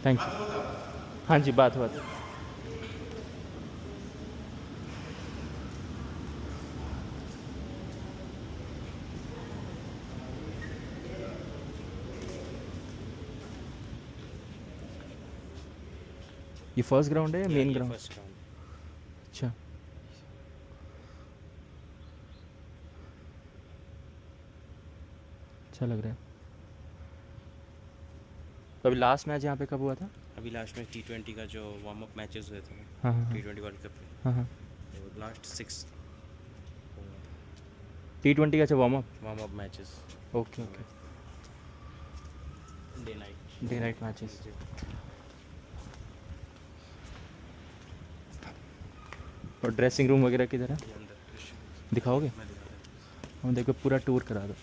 Thank you. हाँ जी, बात हुआ था। ये फर्स्ट ग्राउंड है या मेन ग्राउंड? First ground. अच्छा, अच्छा लग रहा है। तो अभी लास्ट मैच यहाँ पे कब हुआ था? अभी लास्ट में T20 का जो वार्म अप मैचेस हुए थे हाँ हाँ T20 वर्ल्ड कप में, हाँ हाँ। तो लास्ट 6 T20 का अच्छा warm up. Warm up matches, okay okay. Day night. Day night matches. और ड्रेसिंग रूम वगैरह किधर है, ये अंदर दिखाओगे? मैं दिखाता हूँ। हम देखो पूरा टूर करा दो।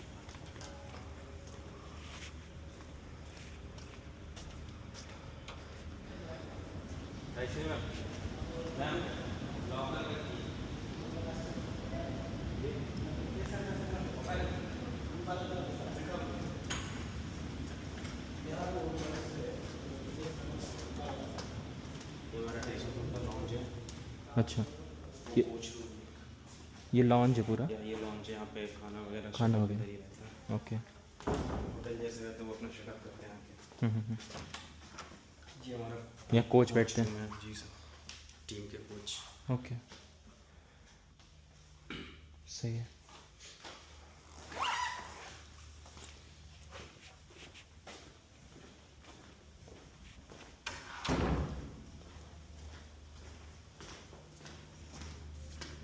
ये हमारा ड्रेसिंग रूम का लॉन्ज है। अच्छा, ये ये लॉन्ज है पूरा? ये लॉन्ज है, यहाँ पे खाना वगैरह खाना setup वगैरह। इधर ही रहता है। ओके। होटल जैसे रहता है वो अपना सेटअप करते हैं आके। हम्म। जी हमारा यहाँ कोच बैठते हैं? हैं जी सर, टीम के कोच। ओके, सही है।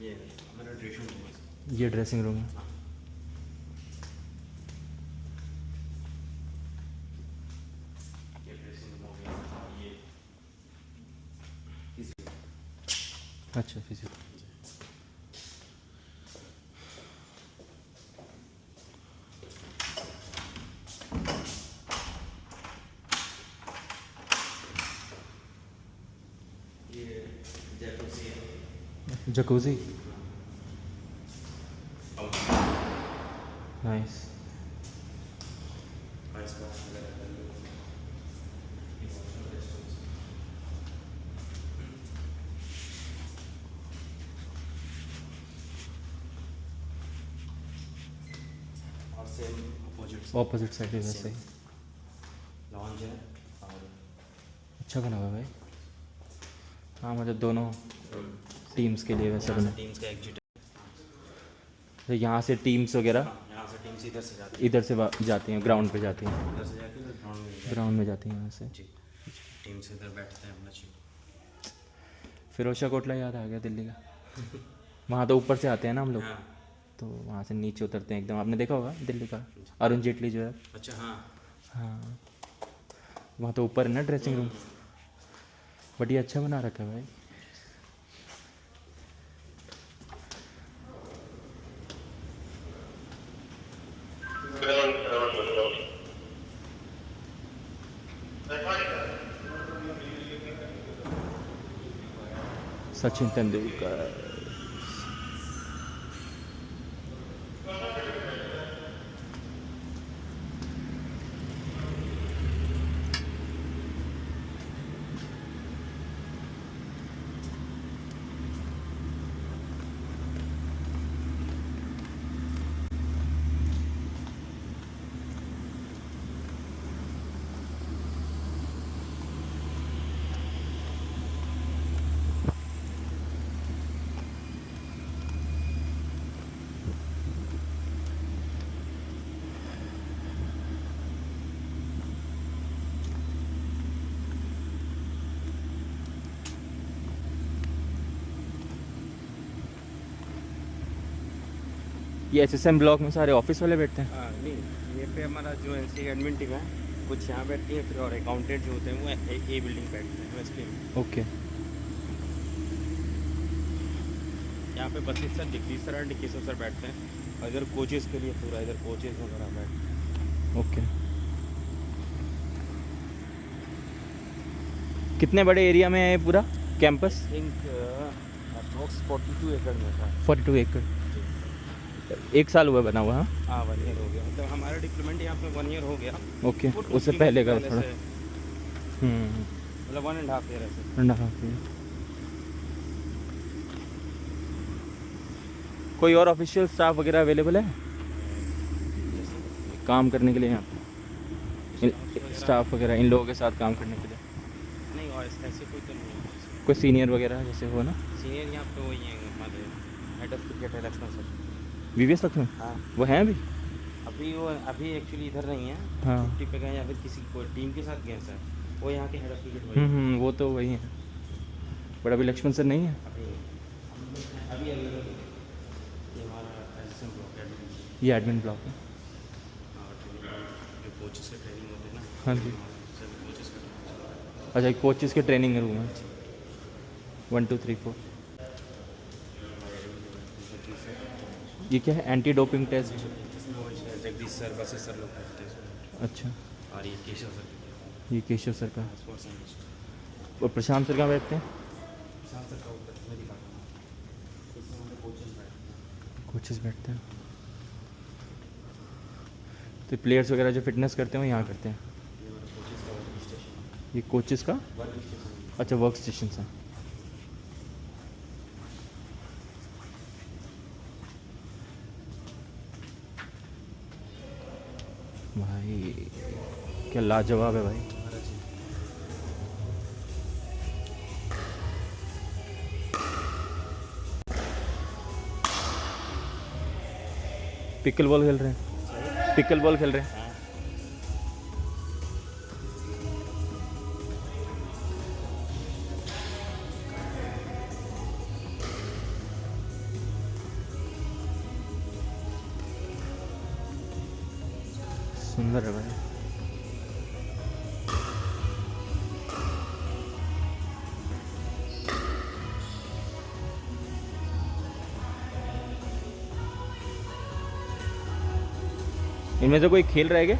ये हमारा ड्रेसिंग रूम है। ये ड्रेसिंग रूम है। ये ड्रेसिंग रूम हो गया। ये अच्छा, फिजियो। ये जैकुजी है। Jacuzzi, nice. आइस बॉक्स वगैरह कर लो। ये वॉशरूम रेस्ट हाउस है। और सेम ऑपोजिट साइड है वैसे ही। लॉन्ज है और अच्छा बना हुआ है भाई। हाँ, मतलब दोनों टीम्स के लिए वैसा बना। टीम्स का एग्जिट तो यहाँ से टीम्स वगैरह है। यहाँ से टीम्स इधर से जाती है, इधर से जाती हैं, ग्राउंड पे जाती हैं। इधर से जाके ग्राउंड में जाती ग्राउंड में जाती हैं यहाँ से। है। जी, टीम्स इधर बैठते हैं अपना टीम। फिरोजा कोटला याद आ गया दिल्ली का। वहाँ तो ऊपर से आते हैं ना हम लोग, हाँ तो वहाँ से नीचे उतरते हैं एकदम। आपने देखा होगा दिल्ली का अरुण जेटली जो है। अच्छा हाँ। हाँ, वहाँ तो ऊपर है ना ड्रेसिंग रूम। बढ़िया, अच्छा बना रखा है भाई। सचिन तेंदुलकर। ये एसएसएम ब्लॉक में सारे ऑफिस वाले बैठते हैं? हाँ नहीं, ये पे हमारा जो एनसी एडमिन टीम है कुछ यहाँ बैठती है, फिर और अकाउंटेंट जो होते हैं वो ए बिल्डिंग बैठते हैं एमएसपी में। ओके। यहाँ पे बसीस सर, जगदीश सर और डिकेशव सर बैठते हैं, और इधर कोचेज़ के लिए पूरा इधर कोचेज़ वगैरह बैठते हैं। ओके। कितने बड़े एरिया में है ये पूरा कैंपस? थिंक अप्रॉक्स 42 एकड़ में था। 42 एकड़। एक साल हुआ बना हुआ? हाँ, 1 ईयर हो गया, मतलब हमारा डिप्लोमेंट यहाँ पे 1 ईयर हो गया। ओके। उससे पहले का थोड़ा। मतलब 1.5 ईयर ऐसे। कोई और ऑफिशियल स्टाफ वगैरह अवेलेबल है काम करने के लिए यहाँ पे? स्टाफ वगैरह इन लोगों के साथ काम करने के लिए नहीं, और ऐसे कोई तो नहीं है। कोई सीनियर वगैरह जैसे हो ना? सीनियर यहाँ पे वही है हमारे हेड ऑफ क्रिकेट है लक्ष्मण सर। वीवीएस लखनऊ हाँ, वो हैं अभी? अभी एक्चुअली इधर नहीं है। हाँ। छुट्टी पे गए या फिर किसी कोई टीम के साथ गए सर। वो यहाँ के हेड ऑफ क्रिकेट वही है। वो तो वही है, बट अभी लक्ष्मण सर नहीं है। अभी ये हमारा एडिशन ब्लॉक है। ये एडमिन ब्लॉक है। जो कोचेस से ट्रेनिंग होते हैं ना। हाँ जी। सर कोचेस का। अच्छा कोचेस के ट्रेनिंग रूम है 1 2 3 4। ये क्या है? Anti doping test. Jagdish sir बसे सर लोग करते हैं इसमें। अच्छा और ये केशव सर ये केशव सर का। Sports analyst. और प्रशांत सर कहाँ बैठते हैं? प्रशांत सर का ऊपर मैं दिखाता हूँ। इसमें हमारे कोचेस बैठते हैं। कोचेस बैठते हैं तो प्लेयर्स वगैरह जो फिटनेस करते हैं वो यहाँ करते हैं। ये हमारे कोचेस का वर्क स्टेशन। ये कोचेस का वर्क स्टेशन। अच्छा वर्क स्टेशन है। भाई क्या लाजवाब है भाई। पिकल बॉल खेल रहे हैं, पिकल बॉल खेल रहे हैं। हाँ। सुंदर है भाई। इनमें से कोई खेल रहा है क्या?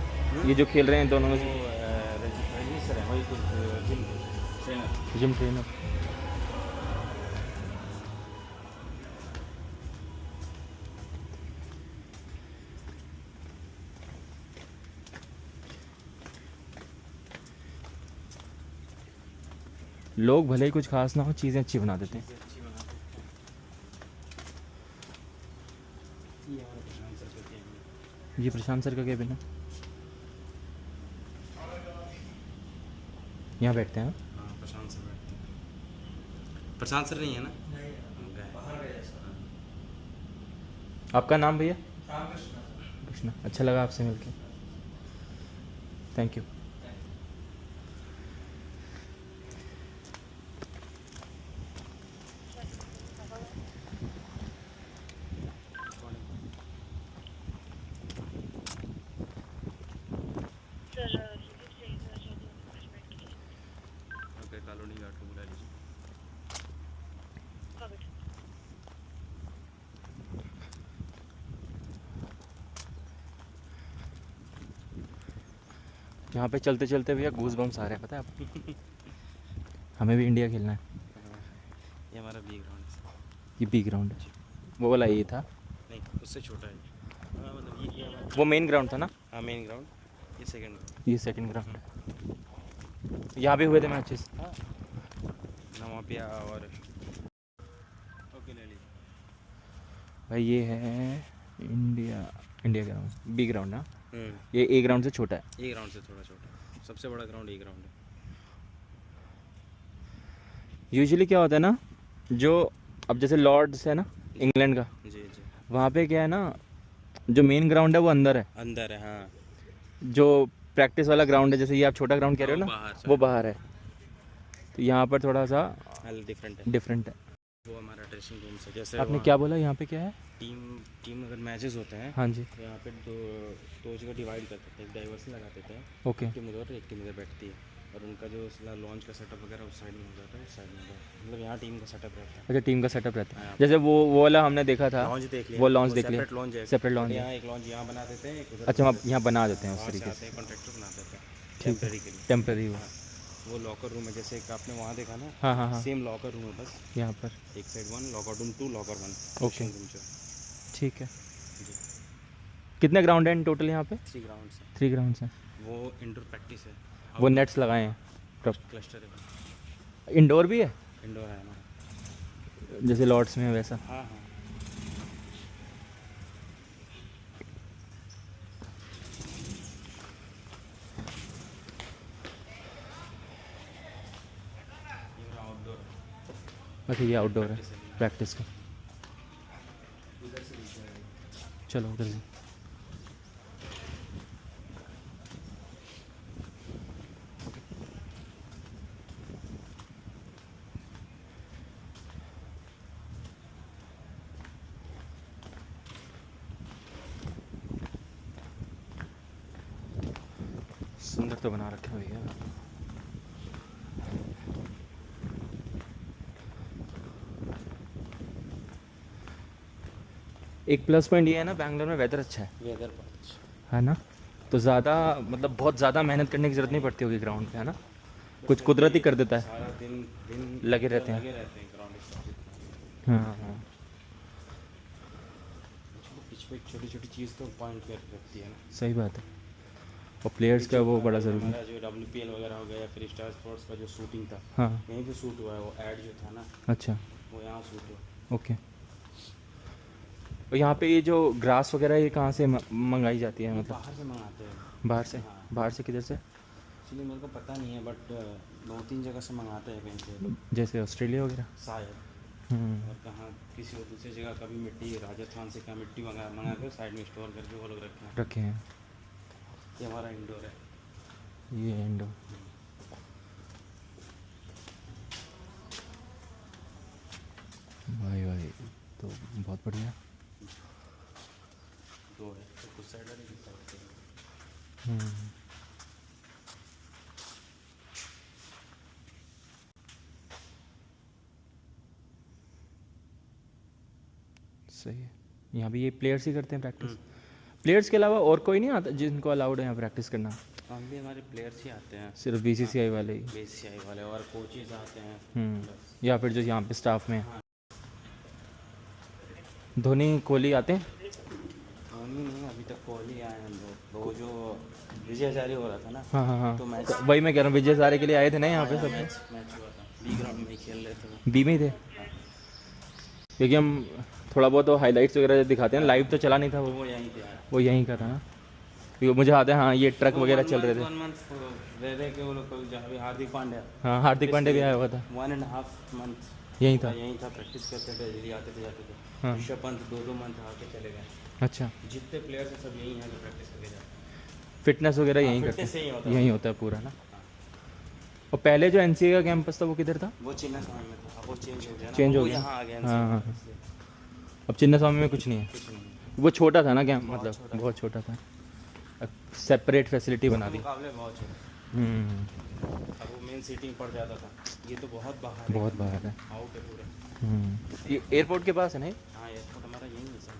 ये जो खेल रहे हैं दोनों में से? रजनीश सर है वही कुछ जिम ट्रेनर। Gym trainer. लोग भले ही कुछ खास ना हो चीज़ें अच्छी बना देते हैं। अच्छी बनाते हैं। ये हमारे प्रशांत सर का केबिन। ये प्रशांत सर का केबिन है, यहाँ बैठते हैं। हाँ, प्रशांत सर बैठते हैं। प्रशांत सर नहीं है ना? बाहर गए। आपका नाम भैया? कृष्णा। अच्छा लगा आपसे मिलके, thank you. Okay, colony guard को बुला लीजिए। यहाँ पे चलते चलते भैया गूज बम्स आ रहे हैं, पता है आपको? हमें भी इंडिया खेलना है। ये हमारा बी ग्राउंड है। ये बी ग्राउंड है, वो वाला ये था। नहीं, उससे छोटा है। हाँ, मतलब ये हमारा। वो मेन ग्राउंड था ना? हाँ, मेन ग्राउंड। ये सेकंड ग्राउंड। ये सेकंड ग्राउंड है। यहाँ भी हुए थे मैचेस। हाँ ना, वहाँ पे और ओके ले लीजिए भाई। ये है इंडिया ग्राउंड, बी ग्राउंड ना? हम्म। ये ए ग्राउंड से छोटा है। ए ग्राउंड से थोड़ा छोटा है। सबसे बड़ा ग्राउंड ए ग्राउंड है। यूजुअली क्या होता है ना, जो अब जैसे लॉर्ड्स है ना इंग्लैंड का, जी जी। वहाँ पे क्या है ना, जो मेन ग्राउंड है वो अंदर है, अंदर है हाँ। जो प्रैक्टिस वाला ग्राउंड है, जैसे ये आप छोटा ग्राउंड कह रहे हो वो ना, बाहर वो बाहर है। तो यहाँ पर थोड़ा सा डिफरेंट है। डिफरेंट है। वो हमारा ड्रेसिंग रूम से जैसे आपने वहाँ क्या बोला यहाँ पे क्या है? टीम अगर मैचेस होते हैं हाँ जी। तो यहाँ पे दो जगह डिवाइड कर देते हैं। एक डाइवर्सन लगा देते हैं, ओके। एक टीम उधर एक टीम इधर बैठती है, और उनका जो लॉन्च का सेटअप वगैरह उस साइड में हो जाता है, उस साइड में होता है। मतलब यहाँ टीम का सेटअप रहता है। अच्छा टीम का सेटअप रहता है, हाँ। जैसे वो वाला हमने देखा था, लॉन्च देख लिया, वो लॉन्च देख लिया, सेपरेट लॉन्च है। सेपरेट लॉन्च यहाँ है। एक लॉन्च यहाँ बना देते हैं, एक उधर अच्छा बना वहाँ यहाँ बना देते हैं उस वहाँ से तरीके आते से। हैं, कॉन्ट्रैक्टर बना देते हैं ठीक है, टेम्पररी के लिए। टेम्पररी वो। वो लॉकर रूम है, जैसे एक आपने वहाँ देखा ना, हाँ हाँ हाँ, सेम लॉकर रूम है, बस यहाँ पर। एक side 1 locker room 2 locker 1 okay. Room जो ठीक है। जी। कितने ग्राउंड हैं इन टोटल यहाँ पे? 3 ग्राउंड्स हैं। 3 ग्राउंड्स हैं। वो इंडोर प्रैक्टिस है। वो नेट्स लगाए हैं? क्लस्टर है, इंडोर भी है इंडोर है हमारा। जैसे लॉर्ड्स में है वैसा? हाँ हाँ। ये मेरा आउटडोर है, अच्छा ये आउटडोर है Practice है। प्रैक्टिस का। उधर से नीचे है। चलो उधर से। सुंदर तो बना रखा है भैया। एक प्लस पॉइंट ये है ना बैंगलोर में वेदर अच्छा है वेदर बहुत अच्छा। है ना? तो ज़्यादा मतलब बहुत ज़्यादा मेहनत करने की ज़रूरत नहीं पड़ती होगी ग्राउंड पे, है ना? कुछ कुदरती कर देता है। सारा दिन दिन लगे रहते हैं। लगे रहते हैं ग्राउंड पे। हाँ हाँ पिच पे छोटी छोटी चीज़ तो पॉइंट कर रखती है ना। सही बात है। और प्लेयर्स का वो बड़ा ज़रूरी है। हमारा जो WPL वगैरह हो गया या फिर स्टार स्पोर्ट्स का जो शूटिंग था, हाँ यहीं पे शूट हुआ है। वो ऐड जो था ना, अच्छा वो यहाँ शूट हुआ। ओके। और यहाँ पे ये जो ग्रास वगैरह ये कहाँ से मंगाई जाती है, मतलब बाहर से मंगाते हैं। बाहर से? हाँ। बाहर से किधर से? एक्चुअली मेरे को पता नहीं है, बट 2-3 जगह से मंगाते हैं कहीं से, जैसे ऑस्ट्रेलिया वगैरह? शायद। और कहाँ किसी और दूसरी जगह कभी मिट्टी, राजस्थान से क्या मिट्टी मंगा मंगा कर साइड में स्टोर करके वो लोग रखे हैं। रखे हैं। ये हमारा इंडोर है। ये इंडो भाई भाई तो बहुत बढ़िया। दो है, तो कुछ साइड है कुछ साइड। हम्म, सही है। यहाँ भी ये प्लेयर्स ही करते हैं प्रैक्टिस? प्लेयर्स के अलावा और कोई नहीं आता जिनको अलाउड है यहाँ प्रैक्टिस करना? हम भी हमारे प्लेयर्स ही आते हैं, सिर्फ BCCI वाले ही? BCCI वाले, और कोचेज आते हैं बस। या फिर जो यहाँ पे स्टाफ में है? धोनी कोहली आते हैं? धोनी नहीं, अभी तक कोहली आए हैं लोग। वो जो विजय हजारे हो रहा था ना, हाँ हाँ हाँ तो मैच वही मैं कह रहा हूँ, विजय सारे के लिए आए थे ना यहाँ पे सब? मैच मैच हुआ था, बी ग्राउंड में ही खेल रहे थे वो। बी में ही थे? क्योंकि हम थोड़ा बहुत तो हाइलाइट्स वगैरह दिखाते हैं, लाइव तो चला नहीं था तो वो। वो यहीं पे आया। वो यहीं का था ना? क्योंकि मुझे याद है हाँ ये ट्रक वगैरह चल रहे थे। 1 मंथ रह रहे के वो लोग, जहाँ भी हार्दिक पांड्या, हाँ हार्दिक पांडे भी आया हुआ था। 1.5 मंथ यहीं था? यहीं था, प्रैक्टिस करते थे, दिल्ली आते थे जाते थे। हाँ। ऋषभ पंत 2-2 मंथ आके चले गए। अच्छा जितने प्लेयर्स हैं सब यहीं आके प्रैक्टिस करके जाते हैं। फिटनेस वगैरह हाँ, यहीं करते fitness यहीं होता हैं? है। यहीं होता है पूरा ना? और पहले जो NCA का कैंपस था वो किधर था? वो चिन्ना स्वामी में था, अब वो चेंज हो गया ना, चेंज हो वो गया? यहाँ आ गया हाँ हाँ NCA, हाँ। इसलिए अब चिन्ना स्वामी में कुछ नहीं है? कुछ नहीं। वो छोटा था ना कैंप, बहुत मतलब छोटा बहुत छोटा था। सेपरेट फैसिलिटी बना दी। मुकाबले बहुत छोटे। हम्म, अब वो मेन सीटिंग पड़ जाता था, ये तो बहुत बाहर है, बहुत बाहर है। आउट है पूरा। ये एयरपोर्ट के पास है नहीं? हाँ, एयरपोर्ट हमारा यहीं है सर।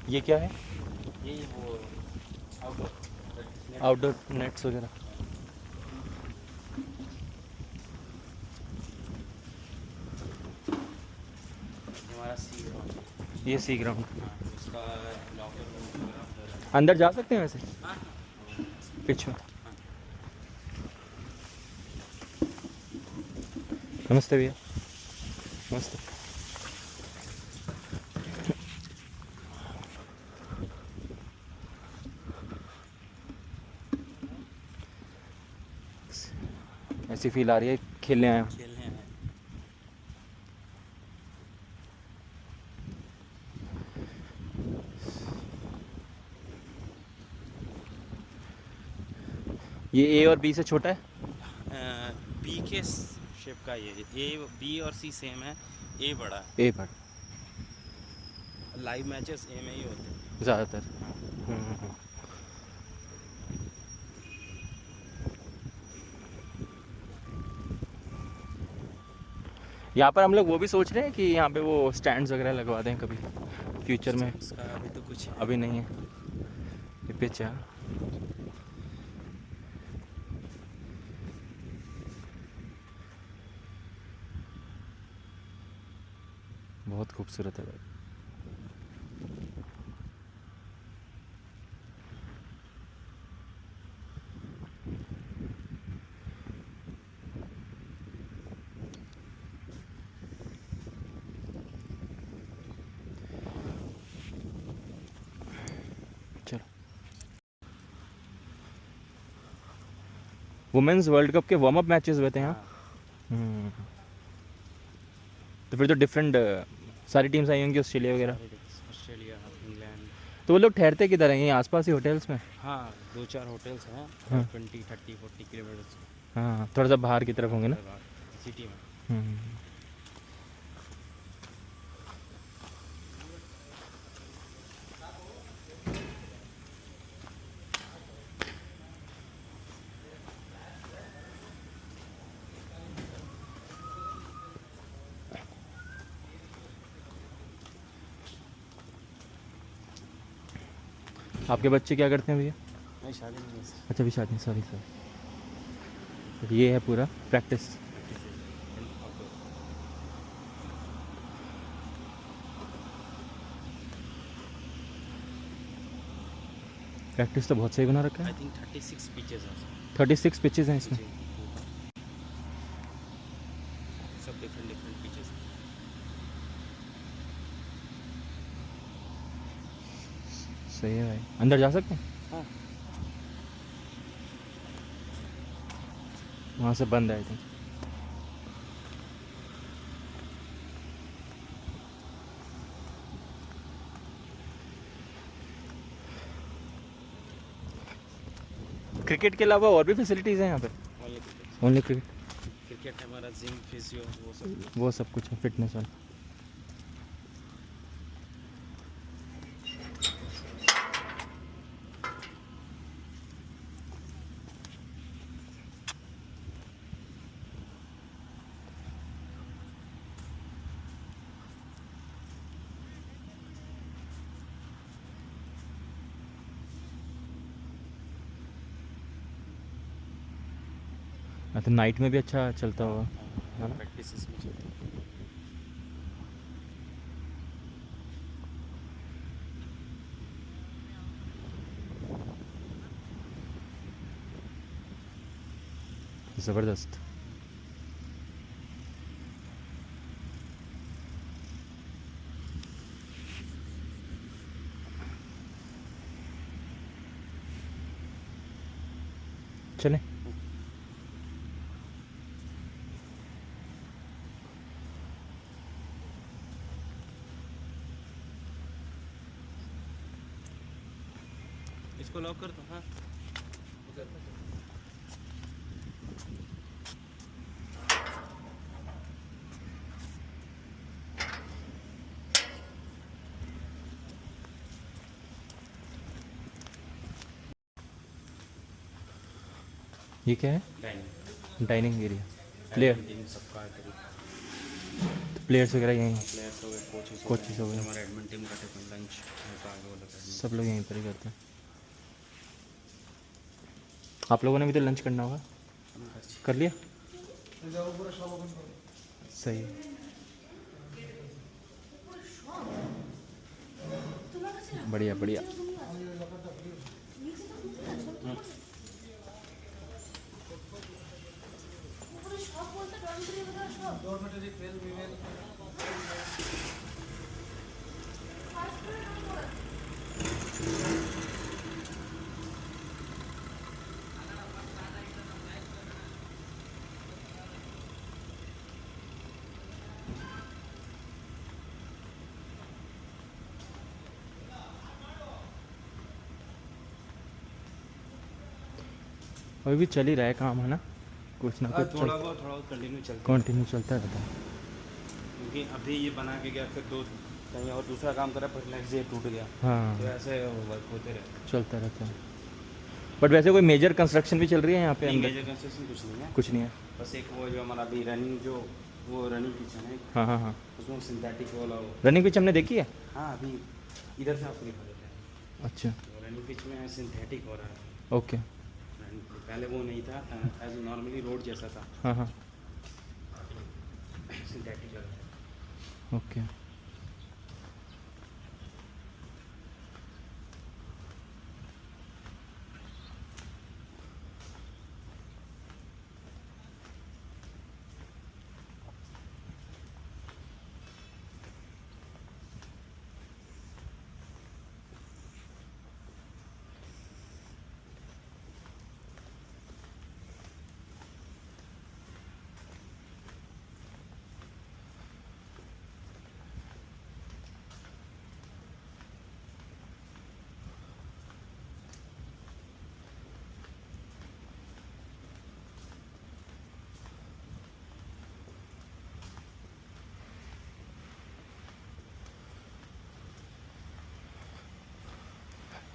ये क्या है? यही वो आउटडोर आउटडोर नेट्स वगैरह? हमारा सी ग्राउंड। ये सी ग्राउंड। हाँ, उसका लॉकर रूम वगैरह उधर है। अंदर जा सकते हैं वैसे हाँ, पिच में? नमस्ते भैया। नमस्ते। ऐसी फील आ रही है खेलने आया हूँ। खेलने हैं। ये A और B से छोटा है? बी के शेप का ये ए, बी और सी सेम है, ए बड़ा है। A पर लाइव मैचेस ए में ही होते हैं ज़्यादातर। यहाँ पर हम लोग वो भी सोच रहे हैं कि यहाँ पे वो स्टैंड्स वगैरह लगवा दें कभी फ्यूचर में। उसका अभी तो कुछ है। अभी नहीं है, ये पिच है। बहुत खूबसूरत है भाई। वुमेन्स वर्ल्ड कप के वार्म अप मैचेस हुए थे यहाँ। हाँ, तो फिर तो डिफरेंट सारी टीम्स आई होंगी, ऑस्ट्रेलिया वगैरह। Australia, England. तो वो लोग ठहरते किधर हैं, यहीं आसपास ही होटल्स में? हाँ, 2-4 होटल्स हैं, हाँ। 20-30-40 किलोमीटर हाँ, थोड़ा सा बाहर की तरफ होंगे ना। सिटी में। हम्म। आपके बच्चे क्या करते हैं भैया? नहीं, शादी नहीं है। अच्छा, अभी शादी, सॉरी सर। ये है पूरा प्रैक्टिस। प्रैक्टिस तो बहुत सही बना रखा आई है। थिंक 36 पिचेस हैं। 36 पिचेस हैं इसमें। सब डिफरेंट डिफरेंट पिचेस। सही है भाई, अंदर जा सकते हैं? हाँ, वहाँ से बंद है आई थिंक। क्रिकेट के अलावा और भी फैसिलिटीज़ हैं यहाँ पे? Only cricket. Only cricket? Cricket है हमारा, जिम, फिजियो, वो सब। वो सब कुछ है, फिटनेस वाला। तो नाइट में भी अच्छा चलता होगा, है ना? प्रैक्टिस इसमें चलती है। ज़बरदस्त। चलें। इसको लॉक कर दो। हाँ, ये क्या है? Dining dining area. प्लेयर सबका है करीब। प्लेयर्स वगैरह यहीं? प्लेयर्स हो गए, कोचेस कोचेस हो गए। हमारे एडमिन टीम का टिफिन लंच का आगे वाला करना। सब लोग यहीं पर ही करते हैं। आप लोगों ने भी तो लंच करना होगा, कर लिया? सही है। बढ़िया बढ़िया। अभी भी चल ही रहा है काम, है ना? कुछ ना कुछ थोड़ा बहुत कंटिन्यू चलता है, कंटिन्यू चलता रहता है। क्योंकि अभी ये बना के गया, फिर दो कहीं और दूसरा काम करा, फिर नेक्स्ट डे टूट गया, तो हाँ, ऐसे वर्क होते रहते चलता रहता है। बट वैसे कोई मेजर कंस्ट्रक्शन भी चल रही है यहाँ पे हैं। अंदर? मेजर कंस्ट्रक्शन कुछ नहीं है, कुछ नहीं है। बस एक वो जो हमारा अभी रनिंग, जो वो रनिंग किचन है, हाँ हाँ हाँ। उसमें सिंथेटिक वाला वो। रनिंग पिच हमने देखी है। हाँ, अभी इधर से आपको दिखा देते हैं। अच्छा, रनिंग पिच में सिंथेटिक हो रहा है। ओके। पहले वो नहीं था, एज नॉर्मली रोड जैसा था, हाँ हाँ, सिंथेटिक लग रहा है। ओके।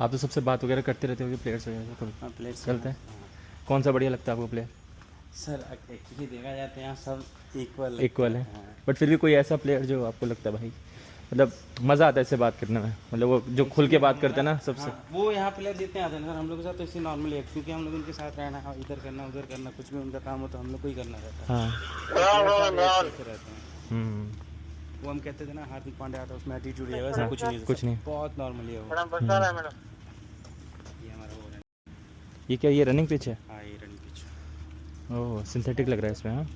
आप तो सबसे बात वगैरह करते रहते होगे प्लेयर्स वगैरह से कभी? हाँ प्लेयर्स चलते हैं। कौन सा बढ़िया लगता है आपको प्लेयर? सर एक्चुअली देखा जाते हैं सब इक्वल इक्वल है, हाँ। बट फिर भी कोई ऐसा प्लेयर जो आपको लगता है भाई मतलब मज़ा आता है इससे बात करने में, मतलब वो जो खुल के बात करते हैं ना सबसे? हाँ, वो यहाँ प्लेयर जितने आते हैं ना सर हम लोग के साथ तो इसी नॉर्मली है, क्योंकि हम लोग उनके साथ रहना है, इधर करना उधर करना, कुछ भी उनका काम हो तो हम लोग को ही करना रहता है। हाँ। प्लेयर अच्छे से रहते हैं। हम्म। वो हम कहते थे ना हार्दिक पांड्या आता है उसमें एटीट्यूड है, वैसा कुछ नहीं है, कुछ नहीं। बहुत नॉर्मली है वो। ये हमारा वो है। ये क्या, ये रनिंग पिच है? हाँ ये रनिंग पिच, ओह सिंथेटिक लग रहा है इसमें। हाँ,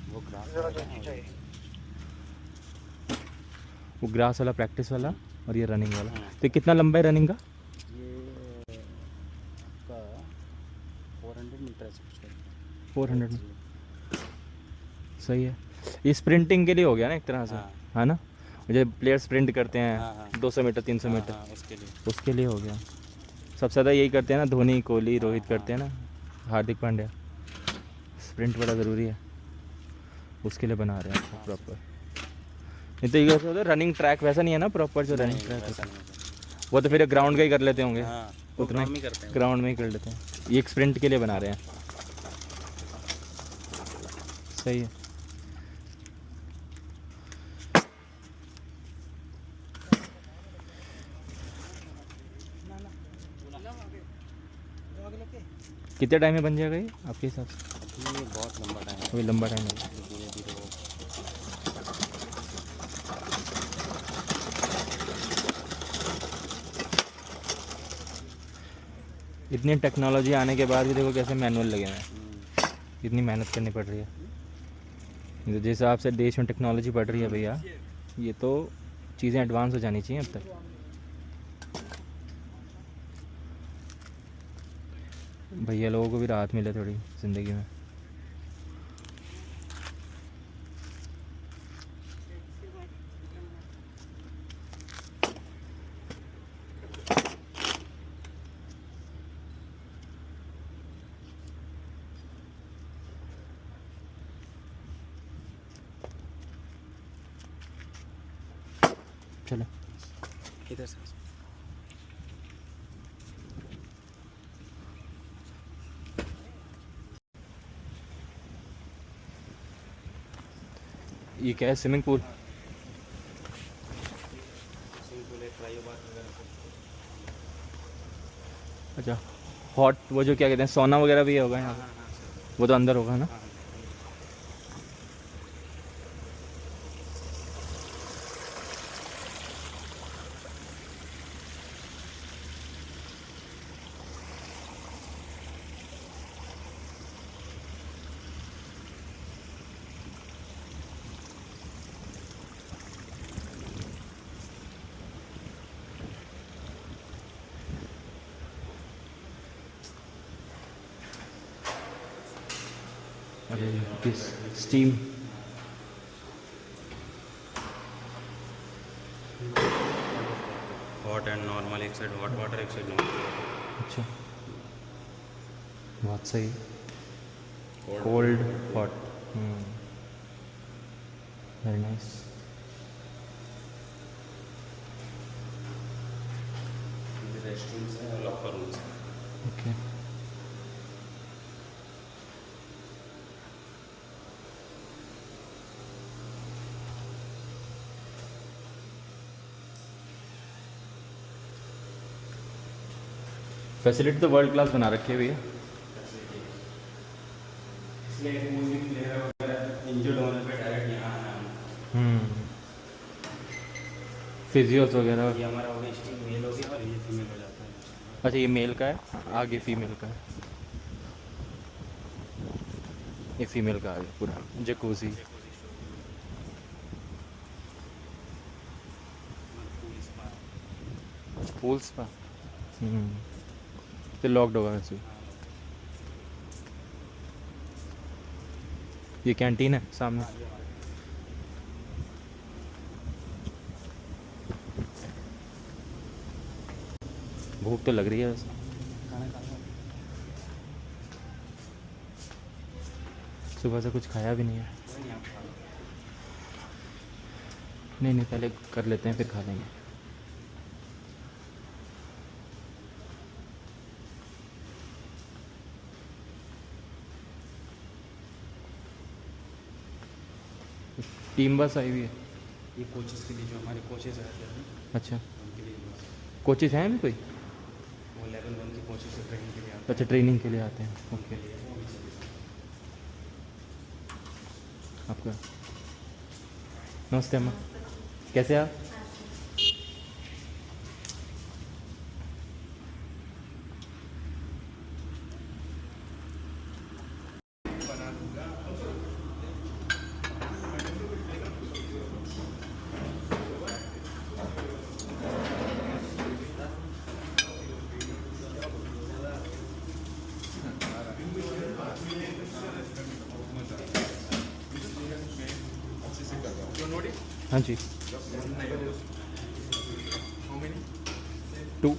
वो ग्रास वो ग्रास वाला प्रैक्टिस वाला और ये रनिंग वाला। हाँ। तो कितना लंबा है रनिंग का? ये आपका 400 मीटर से कुछ है। 400 में सही है। ये स्प्रिंटिंग के लिए हो गया ना एक तरह से, हाँ। है ना? जो प्लेयर स्प्रिंट करते हैं हाँ, हाँ। 200 मीटर 300 हाँ, मीटर, हाँ, उसके लिए। उसके लिए हो गया। सबसे ज़्यादा यही करते हैं ना, धोनी कोहली रोहित करते हैं ना, हार्दिक पांड्या। स्प्रिंट बड़ा ज़रूरी है, उसके लिए बना रहे हैं प्रॉपर। नहीं तो ये कैसे होता है, रनिंग ट्रैक वैसा नहीं है ना प्रॉपर जो रनिंग ट्रैक वैसा होता नहीं होता। है, वो तो फिर ग्राउंड का ही कर लेते होंगे। हाँ, वो उतना ग्राउंड में करते हैं। ग्राउंड में ही कर लेते हैं, ये एक स्प्रिंट के लिए बना रहे हैं। सही है। कितने टाइम में बन जाएगा ये आपके हिसाब से? ये बहुत लंबा टाइम है, अभी लंबा टाइम है। धीरे धीरे वो इतनी टेक्नोलॉजी आने के बाद भी देखो कैसे मैनुअल लगे हैं, इतनी मेहनत करनी पड़ रही है। तो जिस हिसाब से देश में टेक्नोलॉजी बढ़ रही है भैया, ये तो चीज़ें एडवांस हो जानी चाहिए अब तक। भैया लोगों को भी राहत मिले थोड़ी ज़िंदगी में। चलो इधर से ये क्या है, स्विमिंग पूल? अच्छा, हॉट वो जो क्या कहते हैं सोना वगैरह भी होगा यहाँ पे? वो तो अंदर होगा ना? अरे किस स्टीम? हॉट एंड नॉर्मल, एक साइड हॉट वाटर एक साइड नॉर्मल। अच्छा, बहुत सही। Cold hot, very nice. Restrooms है और लॉकर रूम्स है। ओके, फैसिलिटी तो वर्ल्ड क्लास बना रखी है भैया। इसलिए कोई भी प्लेयर वगैरह इंजर्ड होने पे डायरेक्ट यहाँ आना है। फिजियोस वगैरह। ये हमारा हो स्टीम मेल हो गया और ये फीमेल हो जाता है। अच्छा, ये मेल का है, आगे फीमेल का है। ये फीमेल का आगे पूरा जकूजी। पूल स्पा तो लॉक्ड होगा वैसे। ये कैंटीन है सामने। भूख तो लग रही है वैसे। सुबह से कुछ खाया भी नहीं है। नहीं नहीं, पहले कर लेते हैं फिर खा लेंगे। टीम बस आई हुई है। ये कोचेस के लिए जो हमारे कोचेस रहते हैं अच्छा, उनके लिए बस। कोचेस हैं अभी कोई? वो लेवल 1 के कोचेस से ट्रेनिंग के लिए आते अच्छा, ट्रेनिंग के लिए आते हैं। ओके, हैं, वो भी चलेगा। आपका नमस्ते अम्मा, कैसे हैं आप? हाँ जी, 2